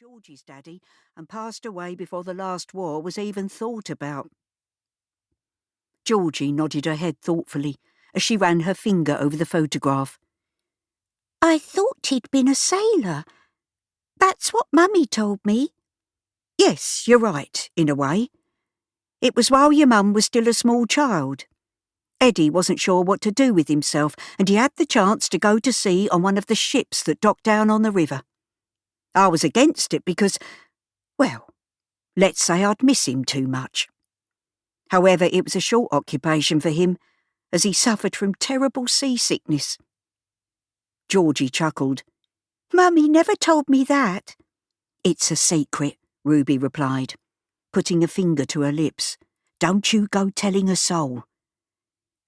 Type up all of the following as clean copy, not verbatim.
Georgie's daddy and passed away before the last war was even thought about. Georgie nodded her head thoughtfully as she ran her finger over the photograph. I thought he'd been a sailor. That's what Mummy told me. Yes, you're right, in a way. It was while your mum was still a small child. Eddie wasn't sure what to do with himself, and he had the chance to go to sea on one of the ships that docked down on the river. I was against it because, well, let's say I'd miss him too much. However, it was a short occupation for him, as he suffered from terrible seasickness. Georgie chuckled. Mummy never told me that. It's a secret, Ruby replied, putting a finger to her lips. Don't you go telling a soul.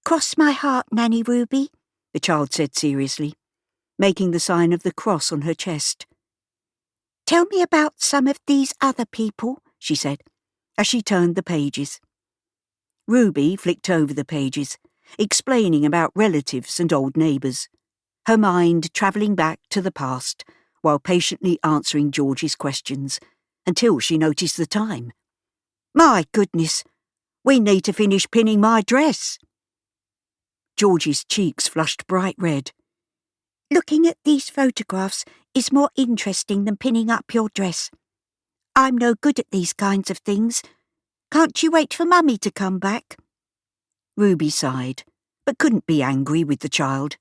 Cross my heart, Nanny Ruby, the child said seriously, making the sign of the cross on her chest. Tell me about some of these other people, she said, as she turned the pages. Ruby flicked over the pages, explaining about relatives and old neighbours, her mind travelling back to the past while patiently answering Georgie's questions, until she noticed the time. My goodness, we need to finish pinning my dress. Georgie's cheeks flushed bright red. Looking at these photographs is more interesting than pinning up your dress. I'm no good at these kinds of things. Can't you wait for Mummy to come back? Ruby sighed, but couldn't be angry with the child.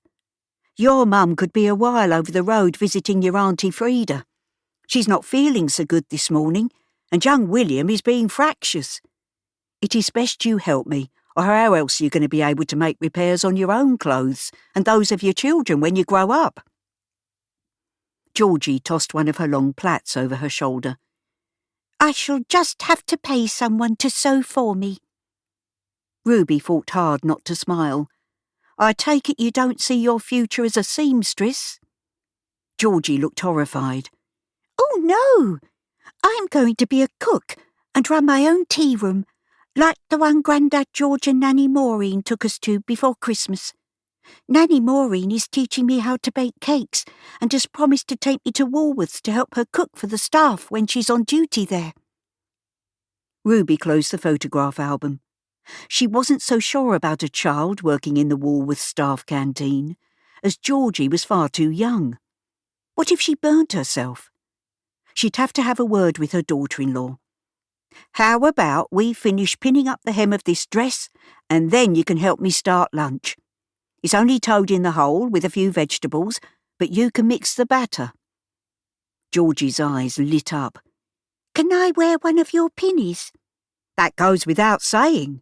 Your mum could be a while over the road visiting your Auntie Freda. She's not feeling so good this morning, and young William is being fractious. It is best you help me, or how else are you going to be able to make repairs on your own clothes and those of your children when you grow up? Georgie tossed one of her long plaits over her shoulder. I shall just have to pay someone to sew for me. Ruby fought hard not to smile. I take it you don't see your future as a seamstress? Georgie looked horrified. Oh, no! I'm going to be a cook and run my own tea room, like the one Grandad George and Nanny Maureen took us to before Christmas. Nanny Maureen is teaching me how to bake cakes and has promised to take me to Woolworths to help her cook for the staff when she's on duty there. Ruby closed the photograph album. She wasn't so sure about a child working in the Woolworths staff canteen, as Georgie was far too young. What if she burnt herself? She'd have to have a word with her daughter-in-law. How about we finish pinning up the hem of this dress, and then you can help me start lunch? It's only toed in the hole with a few vegetables, but you can mix the batter. Georgie's eyes lit up. Can I wear one of your pinnies? That goes without saying.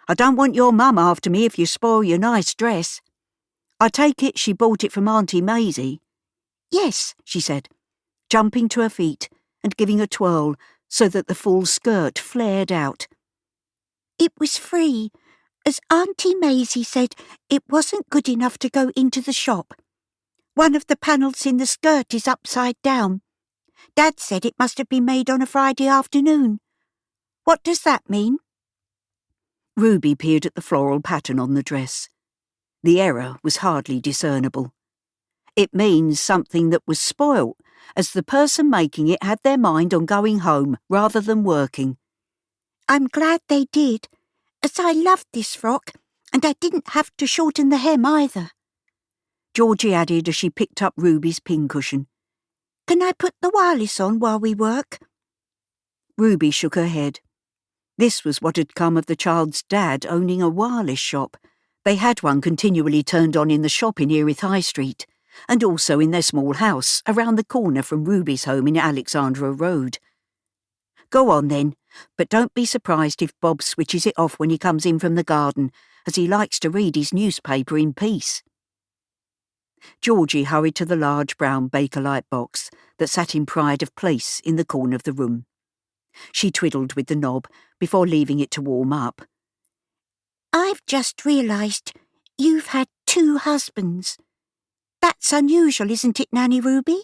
I don't want your mum after me if you spoil your nice dress. I take it she bought it from Auntie Maisie. Yes, she said, jumping to her feet and giving a twirl so that the full skirt flared out. It was free, as Auntie Maisie said it wasn't good enough to go into the shop. One of the panels in the skirt is upside down. Dad said it must have been made on a Friday afternoon. What does that mean? Ruby peered at the floral pattern on the dress. The error was hardly discernible. It means something that was spoilt, as the person making it had their mind on going home rather than working. I'm glad they did, as I loved this frock, and I didn't have to shorten the hem either. Georgie added as she picked up Ruby's pincushion. Can I put the wireless on while we work? Ruby shook her head. This was what had come of the child's dad owning a wireless shop. They had one continually turned on in the shop in Erith High Street, and also in their small house around the corner from Ruby's home in Alexandra Road. Go on then, but don't be surprised if Bob switches it off when he comes in from the garden, as he likes to read his newspaper in peace. Georgie hurried to the large brown Bakelite box that sat in pride of place in the corner of the room. She twiddled with the knob before leaving it to warm up. I've just realised you've had 2 husbands. That's unusual, isn't it, Nanny Ruby?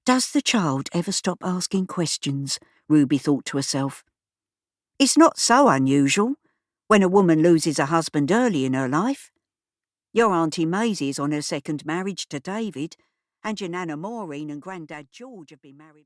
Does the child ever stop asking questions? Ruby thought to herself. It's not so unusual when a woman loses a husband early in her life. Your Auntie Maisie is on her second marriage to David, and your Nana Maureen and Grandad George have been married.